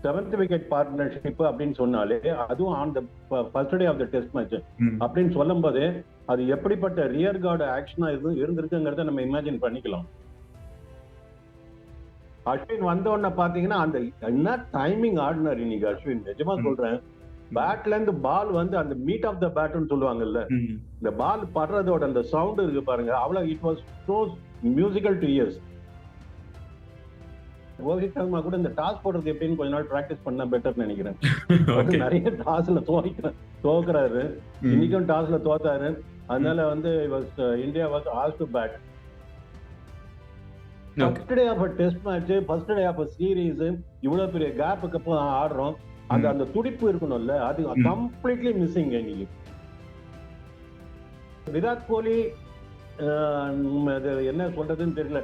Seventh wicket partnership அப்படின்னு சொன்னாலே அதுவும் on the first day of the test match அப்படின்னு சொல்லும் போது அது எப்படிப்பட்ட ரியர் கார்டு ஆக்ஷனா இருந்திருக்குங்கிறத நம்ம இமேஜின் பண்ணிக்கலாம். அஸ்வின் வந்த உடனே பாத்தீங்கன்னா அந்த என்ன டைமிங் ஆடினார் இன்னைக்கு அஸ்வின், நிஜமா சொல்றேன். பேட்ல இருந்து பால் வந்து அந்த மீட் ஆஃப் த பேட்னு சொல்லுவாங்கல்ல, இந்த பால் படுறதோட அந்த சவுண்ட் இருக்கு பாருங்க, அவ்வளவு it was so musical to years. Rohit Sharma கூட இந்த டாஸ் போடுறது எப்படின்னு கொஞ்ச நாள் பிராக்டிஸ் பண்ண பெட்டர்னு நினைக்கிறேன். நிறைய டாஸ்ல தோக்குறாரு, இன்னைக்கும் டாஸ்ல தோத்தாரு. அதனால வந்து India was asked to bat. First day of test match, first day of series, இவ்வளவு பெரிய கேப்புக்கு அப்புறம் ஆடுறோம். அந்த துடிப்பு இருக்கணும்ல, அது கம்ப்ளீட்லி மிஸ்ஸிங் இன்னைக்கு. விராட் கோலி என்ன சொல்றதுன்னு தெரியல.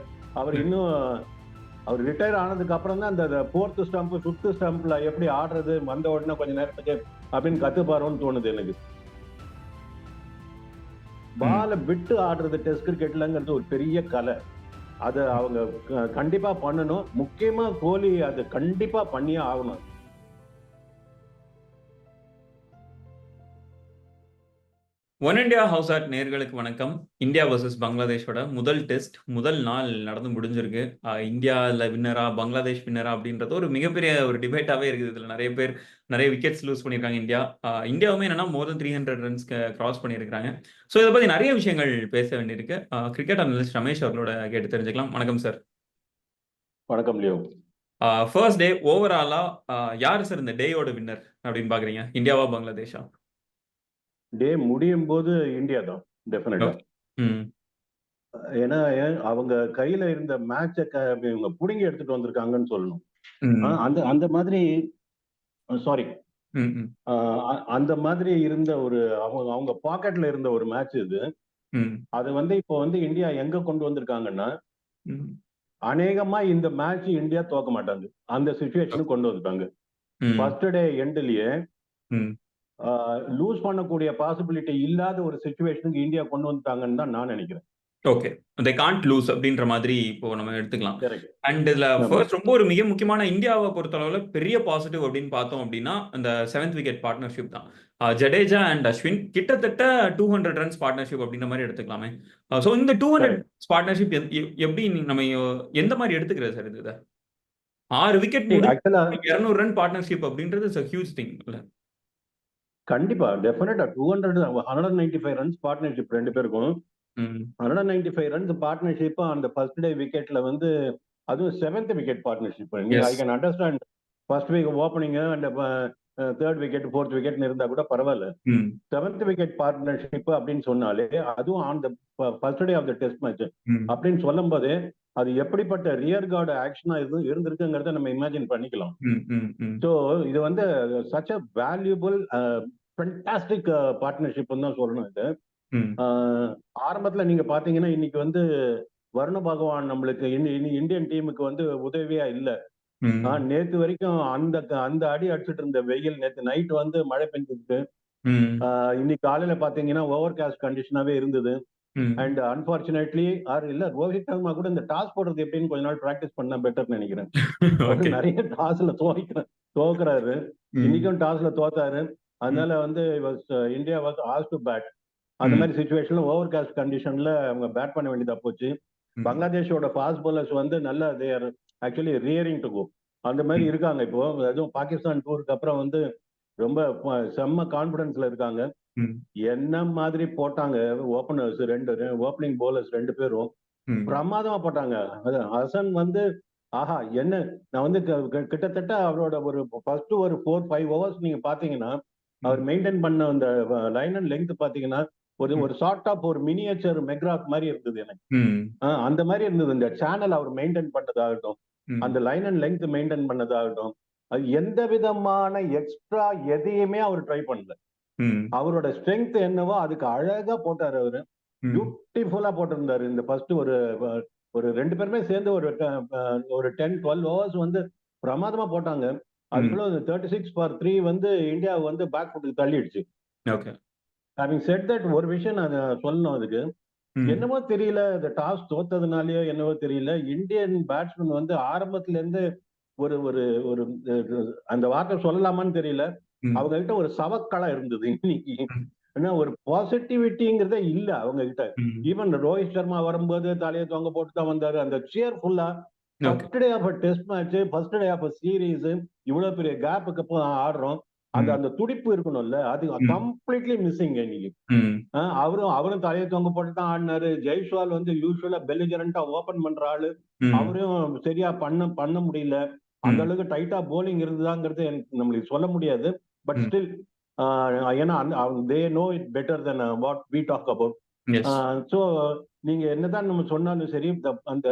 அவர் ரிட்டையர் ஆனதுக்கு அப்புறம் தான் அந்த ஃபோர்த் ஸ்டம்ப் ஃபிஃப்த் ஸ்டம்ப்ல எப்படி ஆடுறது வந்த உடனே கொஞ்ச நேரத்துக்கு அப்படின்னு கத்துப்பாரோன்னு தோணுது எனக்கு. பால விட்டு ஆடுறது டெஸ்ட் கிரிக்கெட்லங்கிறது ஒரு பெரிய கலை. அதை அவங்க கண்டிப்பா பண்ணணும். முக்கியமா கோலி அது கண்டிப்பா பண்ணியே ஆகணும். ஒன் இண்டியா ஹவுஸ் ஆர்ட் நேர்களுக்கு வணக்கம். இந்தியா வர்சஸ் பங்களாதேஷோட முதல் டெஸ்ட் முதல் நாள் நடந்து முடிஞ்சிருக்கு. இந்தியாவில் வின்னரா பங்களாதேஷ் வின்னரா அப்படின்றது ஒரு மிகப்பெரிய ஒரு டிபேட்டாகவே இருக்குது. இதில் நிறைய பேர் நிறைய விக்கெட்ஸ் லூஸ் பண்ணியிருக்காங்க. இந்தியாவுமே என்னன்னா மோர் தென் 300 ரன்ஸ் கிராஸ் பண்ணியிருக்காங்க. ஸோ இதை பற்றி நிறைய விஷயங்கள் பேச வேண்டியிருக்கு. கிரிக்கெட் அனலிஸ்ட் ரமேஷ் அவர்களோட கேட்டு தெரிஞ்சுக்கலாம். வணக்கம் சார். வணக்கம் லியோ. ஃபர்ஸ்ட் டே ஓவராலா யார் சார் இந்த டேயோட வின்னர் அப்படின்னு பாக்குறீங்க? இந்தியாவா பங்களாதேஷா? டே முடியும் போது இந்தியா தான் டெஃபினட்டா. ஏன்னா அவங்க கையில இருந்த மேட்சை இவங்க புடுங்கி எடுத்துட்டு வந்திருக்காங்கன்னு சொல்லணும். அந்த மாதிரி சாரி அந்த மாதிரி இருந்த ஒரு அவங்க பாக்கெட்ல இருந்த ஒரு மேட்ச் இது. அது வந்து இப்போ வந்து இந்தியா எங்க கொண்டு வந்திருக்காங்கன்னா, அநேகமா இந்த மேட்ச் இந்தியா தோக்க மாட்டாங்க, அந்த சிச்சுவேஷனுக்கு கொண்டு வந்துட்டாங்க. ஃபர்ஸ்ட் டே எண்ட்லயே லூஸ் பண்ணக்கூடிய பாசிபிலிட்டி இல்லாத ஒரு சிச்சுவேஷனுக்கு இந்தியா கொண்டு வந்துட்டாங்கன்னு தான் நான் நினைக்கிறேன். ஓகே, they can't lose அப்படின்ற மாதிரி இப்போ நம்ம எடுத்துக்கலாம். அண்ட் இதுல ஃபர்ஸ்ட் ரொம்ப ஒரு மிக முக்கியமான இந்தியாவை பொறுத்தளவுல பெரிய பாசிட்டிவ் அப்படின்னு பார்த்தோம் அப்படின்னா அந்த 7th விக்கெட் பார்ட்னர்ஷிப் தான். ஜடேஜா அண்ட் அஸ்வின் கிட்டத்தட்ட 200 ரன்ஸ் பார்ட்னர்ஷிப் அப்படின்ற மாதிரி எடுத்துக்கலாமே. ஸோ இந்த 200 பார்ட்னர்ஷிப் எப்படி நம்ம எந்த மாதிரி எடுத்துக்கிறது சார்? இது 6 விக்கெட் 200 ரன் பார்ட்னர்ஷிப் அப்படின்றது இட்ஸ் a huge thing இல்ல? கண்டிப்பா டெஃபினட்டா 195 ரன்ஸ் பார்ட்னர்ஷிப் ரெண்டு பேருக்கும். 195 ரன்ஸ் பார்ட்னர்ஷிப் அந்த ஃபர்ஸ்ட் டே விக்கெட்ல வந்து, அதுவும் 7th wicket partnership. I can understand first week opening and 3rd wicket 4th விக்கெட்னு இருந்தா கூட பரவாயில்ல. 7th விக்கெட் பார்ட்னர்ஷிப் அப்படின்னு சொன்னாலே அதுவும் on the first day of the test match அப்படின்னு சொல்லும் போது அது எப்படிப்பட்ட ரியர் கார்டு ஆக்ஷனா இருந்திருக்குங்கிறத நம்ம இமேஜின் பண்ணிக்கலாம். ஸோ இது வந்து such a valuable fantastic partnership தான் சொல்லணும். இது ஆரம்பத்துல நீங்க பாத்தீங்கன்னா இன்னைக்கு வந்து வருண பகவான் நம்மளுக்கு இந்தியன் டீமுக்கு வந்து உதவியா இல்ல. நேத்து வரைக்கும் அந்த அடி அடிச்சுட்டு இருந்த வெயில் நேத்து நைட் வந்து மழை பெஞ்சிருக்கு. இன்னைக்கு காலையில பாத்தீங்கன்னா ஓவர் காஸ்ட் கண்டிஷனாவே இருந்தது. அண்ட் அன்பார்ச்சுனேட்லி ரோஹித் சர்மா கூட இந்த டாஸ் போடுறது எப்படின்னு கொஞ்ச நாள் பிராக்டிஸ் பண்ணா பெட்டர்னு நினைக்கிறேன். நிறைய டாஸ்ல தோக்குறாரு, இன்னைக்கும் டாஸ்ல தோத்தாரு. அதனால வந்து India was asked to bat. அந்த மாதிரி சிச்சுவேஷன்ல ஓவர் காஸ்ட் கண்டிஷன்ல அவங்க பேட் பண்ண வேண்டியதா போச்சு. பங்களாதேஷோட ஃபாஸ்ட் பவுலர்ஸ் வந்து நல்லா they are actually raring to go அந்த மாதிரி இருக்காங்க. இப்போ அதுவும் பாகிஸ்தான் டூருக்கு அப்புறம் வந்து ரொம்ப செம்ம கான்பிடன்ஸ்ல இருக்காங்க. என்ன மாதிரி போட்டாங்க ஓபனர்ஸ், ரெண்டு ஓப்பனிங் பவுலர்ஸ் ரெண்டு பேரும் பிரமாதமா போட்டாங்க. ஹசன் வந்து ஆஹா என்ன, நான் வந்து கிட்டத்தட்ட அவரோட ஒரு ஃபர்ஸ்ட் ஒரு 4-5 ஓவர்ஸ் நீங்க பாத்தீங்கன்னா அவர் மெயின்டைன் பண்ண அந்த லைன் அண்ட் லெங்த் பாத்தீங்கன்னா ஒரு ஷார்ட் ஆஃப் ஒரு மினியேச்சர் மெக்ராத் மாதிரி இருந்தது எனக்கு. அந்த மாதிரி இருந்தது. இந்த சேனல் அவர் மெயின்டைன் பண்ணதாகட்டும், அந்த லைன் அண்ட் லெங்த் மெயின்டைன் பண்ணதாகட்டும், அது எந்த விதமான எக்ஸ்ட்ரா எதையுமே அவர் ட்ரை பண்ணல. அவரோட ஸ்ட்ரென்த் என்னவோ அதுக்கு அழகா போட்டாரு. அவரு பியூட்டிஃபுல்லா போட்டிருந்தாரு. இந்த ஃபர்ஸ்ட் ஒரு ரெண்டு பேருமே சேர்ந்து ஒரு 10-12 ஓவர்ஸ் வந்து பிரமாதமா போட்டாங்க. அதுக்குள்ள 36 for 3 வந்து இந்தியா வந்து பேக் ஃபுட்டுக்கு தள்ளிடுச்சு. ஹேவிங் செட் தட், ஒரு விஷயம் நான் சொல்லணும். அதுக்கு என்னவோ தெரியல, இந்த டாஸ் தோத்ததுனாலயோ என்னவோ தெரியல, இந்தியன் பேட்ஸ்மேன் வந்து ஆரம்பத்துல இருந்து ஒரு ஒரு ஒரு அந்த வார்த்தை சொல்லலாமான்னு தெரியல. அவங்க கிட்ட ஒரு சவக்களம் இருந்தது இன்னைக்கு. ஏன்னா ஒரு பாசிட்டிவிட்டிங்கிறதே இல்ல அவங்க கிட்ட. ஈவன் ரோஹித் சர்மா வரும்போது தலையை தொங்க போட்டு தான் வந்தாரு. அந்த சியர்ஃபுல்லா first day of test match, first day of series, இவ்வளவு பெரிய கேப்புக்கு அப்புறம் ஆடுறோம். அந்த அந்த துடிப்பு இருக்கணும்ல, அது கம்ப்ளீட்லி மிஸ்ஸிங் இன்னைக்கு. அவரும் தலையை தொங்க போட்டு தான் ஆடினாரு. ஜெய்ஸ்வால் வந்து யூஸ்வலா பெலிஜரண்டா ஓபன் பண்ற ஆளு, அவரும் சரியா பண்ண முடியல. அந்த அளவுக்கு டைட்டா போலிங் இருந்ததாங்கிறது நம்மளுக்கு சொல்ல முடியாது. பட் ஸ்டில், ஏன்னா they know it better than what we talk about. So நீங்க என்னதான் நம்ம சொன்னாலும் சரி, அந்த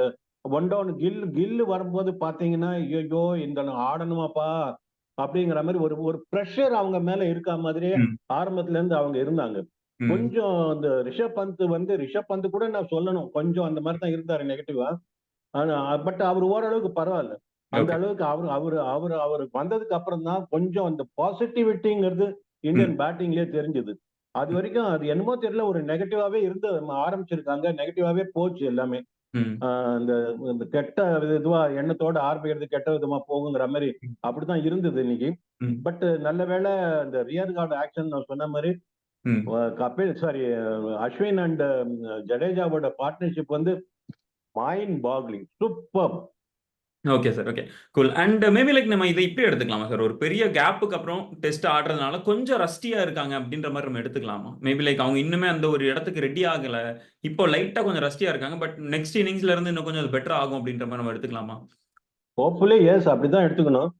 ஒன் டவுன் கில்லு வரும்போது பாத்தீங்கன்னா, ஐயோ இந்த ஆடணுமாப்பா அப்படிங்கிற மாதிரி ஒரு ப்ரெஷர் அவங்க மேல இருக்க மாதிரியே ஆரம்பத்துல இருந்து அவங்க இருந்தாங்க. கொஞ்சம் இந்த ரிஷப் பந்த் கூட நான் சொல்லணும், கொஞ்சம் அந்த மாதிரி தான் இருந்தாரு நெகட்டிவா. ஆனா பட் அவர் ஓரளவுக்கு பரவாயில்ல. அந்த அளவுக்கு அவர் வந்ததுக்கு அப்புறம் தான் கொஞ்சம் அந்த பாசிட்டிவிட்டிங்கிறது இந்தியன் பேட்டிங்லயே தெரிஞ்சது. அது வரைக்கும் அது என்னமோ தெரியல, ஒரு நெகட்டிவாவே இருந்து ஆரம்பிச்சிருக்காங்க, நெகட்டிவாவே போச்சு எல்லாமே. இந்த கெட்ட இதுவா எண்ணத்தோட ஆரம்பிக்கிறது கெட்ட விதமா போகுங்கிற மாதிரி அப்படிதான் இருந்தது இன்னைக்கு. பட் நல்ல வேளை இந்த ரியர் கார்டு ஆக்ஷன் நான் சொன்ன மாதிரி அஸ்வின் அண்ட் ஜடேஜாவோட பார்ட்னர்ஷிப் வந்து mind boggling, super. Okay sir. Okay, cool. And maybe like நம்ம இதை இப்படி எடுத்துக்கலாமா சார்? ஒரு பெரிய கேப்புக்கு அப்புறம் டெஸ்ட் ஆடுறதுனால கொஞ்சம் ரஸ்டியா இருக்காங்க அப்படின்ற மாதிரி நம்ம எடுத்துக்கலாமா? மேபி லைக் அவங்க இன்னுமே அந்த ஒரு இடத்துக்கு ரெடி ஆகல, இப்போ லைட்டா கொஞ்சம் ரஸ்டியா இருக்காங்க, பட் நெக்ஸ்ட் இன்னிங்ஸ்ல இருந்து இன்னும் கொஞ்சம் பெட்டர் ஆகும் அப்படின்ற மாதிரி நம்ம எடுத்துக்கலாமா? ஹோப்ஃபுல்லி எஸ், அப்படிதான் எடுத்துக்கணும்.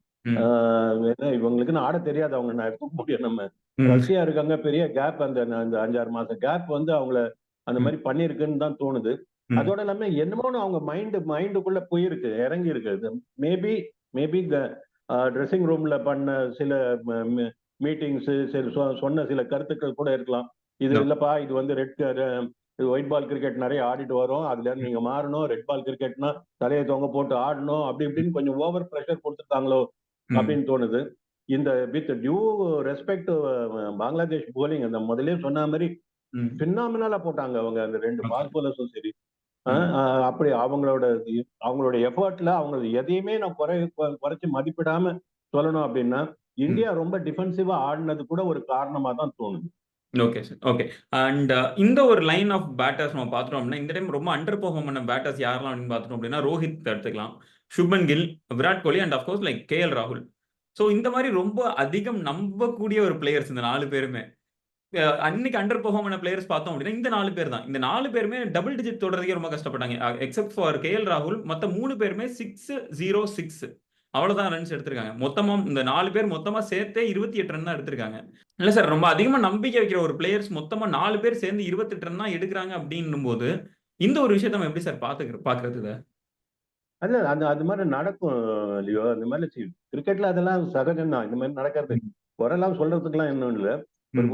இவங்களுக்கு ஆட தெரியாது, அவங்க நான் எடுத்துக்க முடியும். நம்ம ரஷ்யா இருக்காங்க, பெரிய கேப், அந்த 5-6 மாசம் கேப் வந்து அவங்கள அந்த மாதிரி பண்ணிருக்குன்னு தான் தோணுது. அதோட இல்லாம என்னமோன்னு அவங்க மைண்டுக்குள்ள போயிருக்கு, இறங்கி இருக்கு. மேபி ட்ரெஸ்ஸிங் ரூம்ல பண்ண சில மீட்டிங்ஸ், சொன்ன சில கருத்துக்கள் கூட இருக்கலாம். இது இல்லப்பா, இது வந்து ஒயிட் பால் கிரிக்கெட் நிறைய ஆடிட்டு வரும், அதுல இருந்து நீங்க மாறணும், ரெட் பால் கிரிக்கெட்னா தலையை தொங்க போட்டு ஆடணும், அப்படி இப்படின்னு கொஞ்சம் ஓவர் ப்ரெஷர் கொடுத்துட்டாங்களோ அப்படின்னு தோணுது. இந்த with due respect Bangladesh bowling, அந்த முதலே சொன்ன மாதிரி பினாமினலா போட்டாங்க அவங்க, அந்த 2 ஃபாஸ்ட் பவுலர்ஸும் சரி. அப்படி அவங்களோட எஃபர்ட்ல அவங்க எதையுமே நான் குறைச்சு மதிப்பிடாம சொல்லணும் அப்படின்னா, இந்தியா ரொம்ப டிஃபென்சிவா ஆடினது கூட ஒரு காரணமா தான் தோணுது. Okay sir. ஓகே. அண்ட் இந்த ஒரு லைன் ஆஃப் பேட்டர்ஸ் நம்ம பார்த்துட்டோம் அப்படின்னா, இந்த டைம் ரொம்ப அண்டர் பெர்ஃபார்ம் பண்ண பேட்டர்ஸ் யாரெல்லாம் அப்படின்னு பார்த்துட்டோம் அப்படின்னா, ரோஹித் எடுத்துக்கலாம், Shubman Gill, Virat Kohli and of course like KL ராகுல். ஸோ இந்த மாதிரி ரொம்ப அதிகம் நம்பக்கூடிய ஒரு பிளேயர்ஸ் இந்த 4 பேருமே. அன்னைக்கு அண்டர் பெர்ஃபார்ம் பண்ண பிளேயர்ஸ் பார்த்தோம் அப்படின்னா இந்த 4 பேர் தான். இந்த 4 பேருமே டபுள் டிஜிட் தொடர்றதுக்கே ரொம்ப கஷ்டப்பட்டாங்க. எக்ஸப்ட் ஃபார் கேஎல் ராகுல், மற்ற 3 பேருமே 6-0-6 அவ்வளவுதான் ரன்ஸ் எடுத்திருக்காங்க. மொத்தமா இந்த 4 பேர் மொத்தமா சேர்த்தே 28 ரன் தான் எடுத்திருக்காங்க. இல்ல சார், ரொம்ப அதிகமா நம்பிக்கை வைக்கிற ஒரு பிளேயர்ஸ் மொத்தமா 4 பேர் சேர்ந்து 28 ரன் தான் எடுக்கிறாங்க அப்படின்னும் போது இந்த ஒரு விஷயத்தை நம்ம எப்படி சார் பாக்குறது? அல்ல, அது மாதிரி நடக்கும் இல்லையோ, அந்த மாதிரி கிரிக்கெட்ல அதெல்லாம் சகஜம் தான், இந்த மாதிரி நடக்கிறது. குறையெல்லாம் சொல்றதுக்குலாம் இன்னும் இல்ல.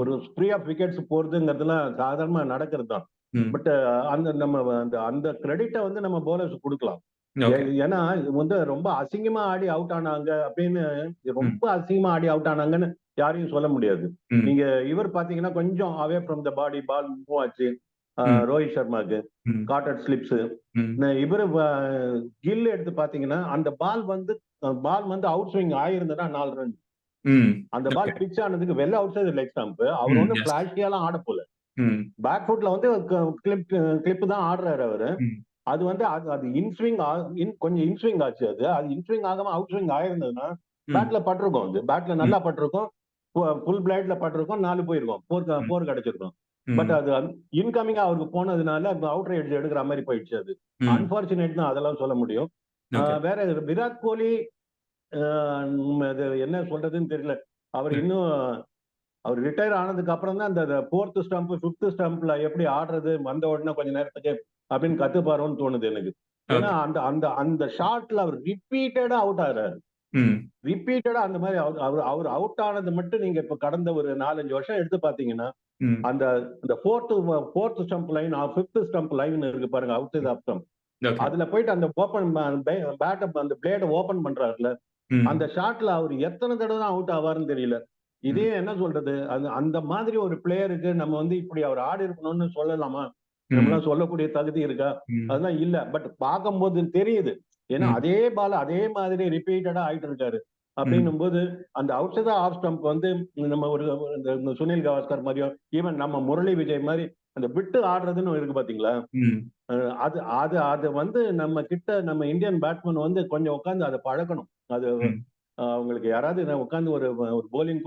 ஒரு ஸ்ப்ரீ ஆஃப் விக்கெட்ஸ் போறதுங்கிறதுலாம் சாதாரணமா நடக்கிறது தான். பட் அந்த கிரெடிட்டை வந்து நம்ம பவுலர்ஸ் கொடுக்கலாம். ஏன்னா இது வந்து ரொம்ப அசிங்கமா ஆடி அவுட் ஆனாங்க அப்படின்னு, ரொம்ப அசிங்கமா ஆடி அவுட் ஆனாங்கன்னு யாரையும் சொல்ல முடியாது. நீங்க இவர் பாத்தீங்கன்னா கொஞ்சம் away from the body, ball move ஆச்சு ரோஹித் சர்மாக்கு, காட்டட் ஸ்லிப்ஸ். இவரு கில் எடுத்து பாத்தீங்கன்னா அந்த பால் வந்து அவுட் ஸ்விங் ஆயிருந்தா 4 ரன். அந்த பால் பிச் ஆனதுக்கு வெள்ள அவுட் சைடு லெக் ஸ்டம்ப். அவர் ஒன்னும் பிளாஷியாலாம் ஆட போல, பேக் ஃபுட்ல வந்து கிளிப் தான் ஆடுறாரு அவரு. அது வந்து அது இன்ஸ்விங், கொஞ்சம் இன்ஸ்விங் ஆச்சு. அது இன்ஸ்விங் ஆகாம அவுட் ஸ்விங் ஆயிருந்ததுன்னா பேட்ல பட்டிருக்கும், அது பேட்ல நல்லா பட்டிருக்கும், ஃபுல் பிளேட்ல பட்டிருக்கும், 4 போயிருக்கும், 4 கிடைச்சிருக்கும். பட் அது இன்கமிங்கா அவருக்கு போனதுனால அவுட் ரைட் எடுக்கிற மாதிரி போயிடுச்சு. அது அன்பார்ச்சுனேட் தான், அதெல்லாம் சொல்ல முடியும். வேற விராட் கோலி என்ன சொல்றதுன்னு தெரியல. அவர் ரிட்டையர் ஆனதுக்கு அப்புறம் தான் அந்த 4th ஸ்டம்ப் 5th ஸ்டம்ப்ல எப்படி ஆடுறது வந்த உடனே கொஞ்ச நேரத்துக்கு அப்படின்னு கத்துப்பாருன்னு தோணுது எனக்கு. ஏன்னா அந்த ஷாட்ல அவர் ரிப்பீட்டடா அவுட் ஆகிறாரு. ரிப்பீட்டடா அந்த மாதிரி அவர் அவுட் ஆனது மட்டும் நீங்க இப்ப கடந்த ஒரு 4-5 வருஷம் எடுத்து பாத்தீங்கன்னா, அந்த 4th stump line, 5th stump line இருக்கு பாருங்க, அவுட் சைட் ஆஃப் ஸ்டம்ப், அதுல போயிட்டு அந்த ஓபன் பேட், அந்த பிளேட ஓபன் பண்றாருல, அந்த ஷாட்ல அவர் எத்தனை தடவை தான் அவுட் ஆவாருன்னு தெரியல. இதே என்ன சொல்றது, அந்த மாதிரி ஒரு பிளேயருக்கு நம்ம வந்து இப்படி அவர் ஆடி இருக்கணும்னு சொல்லலாமா? நம்மளாம் சொல்லக்கூடிய தகுதி இருக்கா? அதெல்லாம் இல்ல. பட் பார்க்கும்போது தெரியுது ஏன்னா அதே பால் அதே மாதிரி ரிப்பீட்டடா ஆயிட்டு இருக்காரு. அப்படின்னும் போது அந்த அவுட் சைட் ஆஃப் ஸ்டம்ப் வந்து நம்ம ஒரு இந்த சுனில் கவாஸ்கர் மாதிரியோ ஈவன் நம்ம முரளி விஜய் மாதிரி அந்த விட்டு ஆடுறதுன்னு இருக்கு பாத்தீங்களா? அது அது அது வந்து நம்ம கிட்ட நம்ம இந்தியன் பேட்ஸ்மேன் வந்து கொஞ்சம் உட்காந்து அதை பழக்கணும். அது அவங்களுக்கு யாராவது உட்காந்து ஒரு போலிங்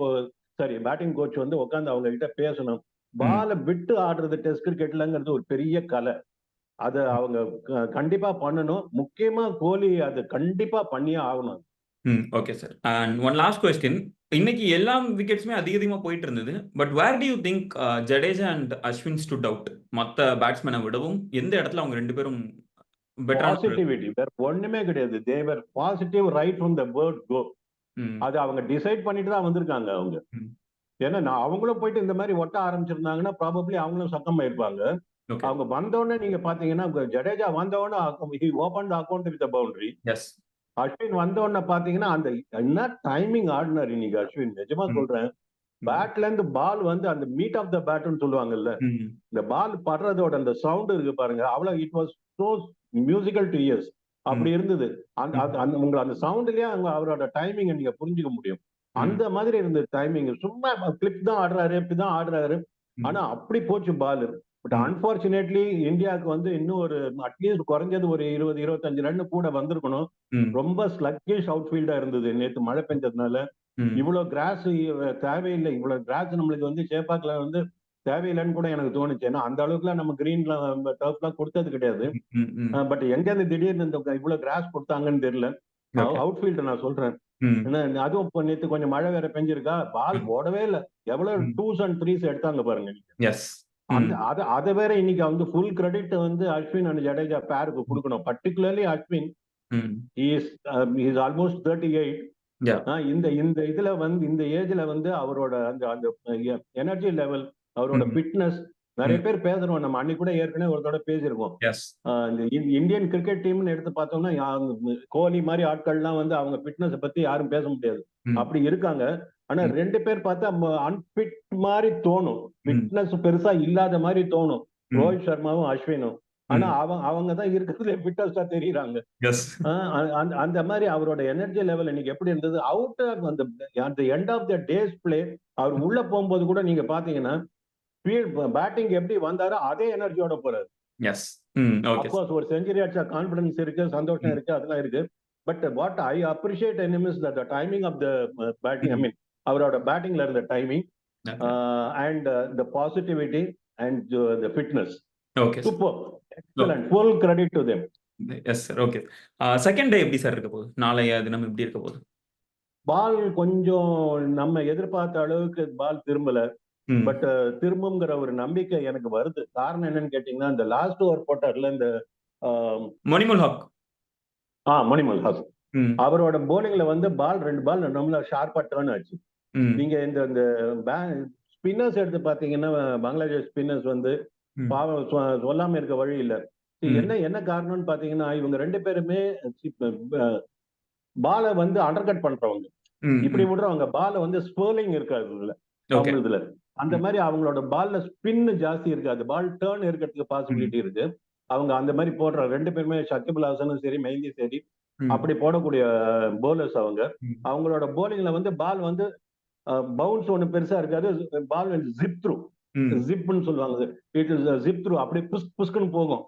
சாரி பேட்டிங் கோச் வந்து உட்காந்து அவங்க கிட்ட பேசணும். பாலை விட்டு ஆடுறது டெஸ்ட் கிரிக்கெட்லங்கிறது ஒரு பெரிய கலை. அதை அவங்க கண்டிப்பா பண்ணணும். முக்கியமா கோலி அது கண்டிப்பா பண்ணியே ஆகணும். Okay sir. And one last question. இன்னைக்கு எல்லா விக்கெட்ஸுமே அதிகமா போயிட்டு இருந்தது. But where do you think Jadeja and Ashwin stood out மத்த பேட்ஸ்மேனை விடவும்? எந்த இடத்துல அவங்க 2 பேரும் பாசிட்டிவிட்டி வேற ஒண்ணுமே கிடையாது. They are positive right from the word go. அது அவங்க டிசைட் பண்ணிட்டு தான் வந்திருக்காங்க அவங்க. ஏன்னா அவங்களும் போயிட்டு இந்த மாதிரி ஒட்ட ஆரம்பிச்சிருந்தாங்கன்னா ப்ராபப்ளி அவங்களும் சக்கம் இருப்பாங்க. அவங்க வந்தோடனே நீங்க பாத்தீங்கன்னா ஜடேஜா வந்தோடனே open account with boundary. Ashwin வந்தோடனே பாத்தீங்கன்னா அந்த என்ன டைமிங் ஆடினார் இன்னைக்கு அஸ்வின். நிஜமா சொல்றேன், பேட்ல இருந்து பால் வந்து அந்த மீட் ஆஃப் த பேட்னு சொல்லுவாங்கல்ல, இந்த பால் படுறதோட அந்த சவுண்ட் இருக்கு பாருங்க, அவ்வளவு it was so musical to years. அப்படி இருந்தது. உங்க அந்த சவுண்ட்லயே அவரோட டைமிங் நீங்க புரிஞ்சுக்க முடியும். அந்த மாதிரி இருந்தது டைமிங். சும்மா கிளிப் தான் ஆடுறாரு, இப்படிதான் ஆடுறாரு. ஆனா அப்படி போச்சு பால். பட் அன்பார்ச்சுனேட்லி இந்தியாவுக்கு வந்து இன்னும் ஒரு அட்லீஸ்ட் குறைஞ்சது ஒரு 20-25 ரன் கூட வந்திருக்கணும். ரொம்ப ஸ்லக்கிஷ் அவுட்ஃபீல்டா இருந்தது நேற்று மழை பெஞ்சதுனால. இவ்வளவு கிராஸ் தேவையில்லை. இவ்வளவு கிராஸ் நம்மளுக்கு வந்து சேப்பாக்ல வந்து தேவையில்லைன்னு கூட எனக்கு தோணுச்சு. ஏன்னா அந்த அளவுக்குலாம் நம்ம கிரீன்ல டர்ஃப்லாம் கொடுத்தது கிடையாது. பட் எங்க இருந்து திடீர்னு இந்த இவ்வளவு கிராஸ் கொடுத்தாங்கன்னு தெரியல. அவுட்ஃபீல்ட் நான் சொல்றேன். அதுவும் நேற்று கொஞ்சம் மழை வேற பெஞ்சிருக்கா, பால் ஓடவே இல்லை. எவ்வளவு 2s and 3s எடுத்தாங்க பாருங்க. அதை வேற இன்னைக்கு வந்து ஃபுல் கிரெடிட் வந்து அஸ்வின் அண்ட் ஜடேஜா பேருக்கு கொடுக்கணும். Particularly Ashwin, is almost 38. இந்த இதுல வந்து இந்த ஏஜ்ல வந்து அவரோட அந்த எனர்ஜி லெவல், அவரோட ஃபிட்னஸ், நிறைய பேர் பேசுறோம். நம்ம அன்னைக்கு கூட ஏற்கனவே ஒருத்தோட பேசியிருக்கோம். இந்த இந்தியன் கிரிக்கெட் டீம்னு எடுத்து பார்த்தோம்னா கோலி மாதிரி ஆட்கள்லாம் வந்து அவங்க ஃபிட்னஸ் பத்தி யாரும் பேச முடியாது. அப்படி இருக்காங்க. ஆனா 2 பேர் பார்த்தா அன்பிட் மாதிரி தோணும். ஃபிட்னஸ் பெருசா இல்லாத மாதிரி தோணும், ரோஹித் சர்மாவும் அஸ்வினும். ஆனா அவங்க தான் இருக்கிறதுல ஃபிட்டஸ்டா தெரியுறாங்க. அந்த மாதிரி அவரோட எனர்ஜி லெவல் இன்னைக்கு எப்படி இருந்தது. அவுட் அந்த end of the day's play அவர் உள்ள போகும்போது கூட நீங்க பாத்தீங்கன்னா பேட்டிங் எப்படி வந்தாரோ அதே எனர்ஜியோட போறாரு. அப்கோர்ஸ் ஒரு செஞ்சுரி அடிச்சா கான்பிடன்ஸ் இருக்கு, சந்தோஷம் இருக்கு, அதெல்லாம் இருக்கு. But what I appreciate him is the timing of the batting. I mean அவரோட பேட்டிங்ல இருந்த timing and the positivity and the fitness. Super, excellent, full credit to them. Yes sir. Okay. Second day எப்படி sir இருக்க போகுது? நாளைய தினம் எப்படி இருக்க போகுது? பால் கொஞ்சம் நம்ம எதிர்பார்த்த அளவுக்கு பால் திரும்பல. பட் திரும்புங்கிற ஒரு நம்பிக்கை எனக்கு வருது. காரணம் என்னன்னு கேட்டீங்கன்னா, இந்த லாஸ்ட் ஓவர் போட்டார்ல இந்த மணிமல் ஹாக். மணிமல் ஹாக் அவரோட போலிங்ல வந்து பால் 2 பால் நம்மள ஷார்ப்பா டர்ன் ஆச்சு. நீங்க இந்த ஸ்பின்னர்ஸ் எடுத்து பாத்தீங்கன்னா, பங்களாதேஷ் ஸ்பின்னர்ஸ் வந்து பாவம் சொல்லாம இருக்க வழி இல்ல. என்ன காரணம்னு பாத்தீங்கன்னா, இவங்க 2 பேருமே பாலை வந்து அண்டர் கட் பண்றவங்க. இப்படி விடுறவங்க பாலை வந்து ஸ்பர்லிங் இருக்காது இதுல. அந்த மாதிரி அவங்களோட பால்ல ஸ்பின் ஜாஸ்தி இருக்காது. பால் டர்ன் இருக்கிறதுக்கு பாசிபிலிட்டி இருக்கு. அவங்க அந்த மாதிரி போடுற 2 பேருமே ஷக்கிபுல் ஹசனும் சரி, மெஹந்தி சரி, அப்படி போடக்கூடிய போலர்ஸ் அவங்க. அவங்களோட போலிங்ல வந்து பால் வந்து பவுன்ஸ் ஒண்ணு பெருசா இருக்காது. பால் ஜிப் த்ரூ, ஜிப்னு சொல்லுவாங்க, இட் இஸ் ஜிப் த்ரூ. அப்படி புஷ்குன்னு போகும்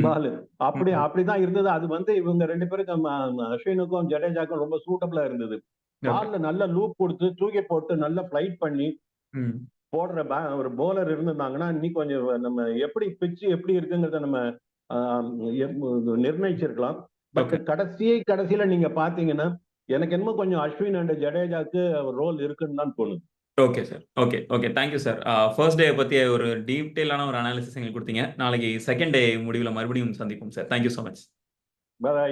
பால். அப்படிதான் இருந்தது. அது வந்து இவங்க 2 பேருக்கும் அஸ்வினுக்கும் ஜடேஜாக்கும் ரொம்ப சூட்டபிளா இருந்தது. பால்ல நல்ல லூப் கொடுத்து தூக்கி போட்டு நல்லா ஃபிளைட் பண்ணி போடுற ஒரு போலர் இருந்திருந்தாங்கன்னா இன்னைக்கு கொஞ்சம் நம்ம எப்படி பிச்சு எப்படி இருக்குங்கிறத நம்ம நிர்ணயிச்சிருக்கலாம். பட் கடைசியில நீங்க பாத்தீங்கன்னா எனக்கு என்னமோ கொஞ்சம் அஸ்வின் அண்ட் ஜடேஜாக்கு ரோல் இருக்குன்னு தான் தோணுது. Okay sir. Okay thank you sir. First day பத்தி ஒரு டீடைலான ஒரு அனாலிசிஸ் எங்களுக்கு கொடுத்தீங்க. நாளைக்கு செகண்ட் டே முடிவில் மறுபடியும் சந்திப்போம் sir. Thank you so much. By.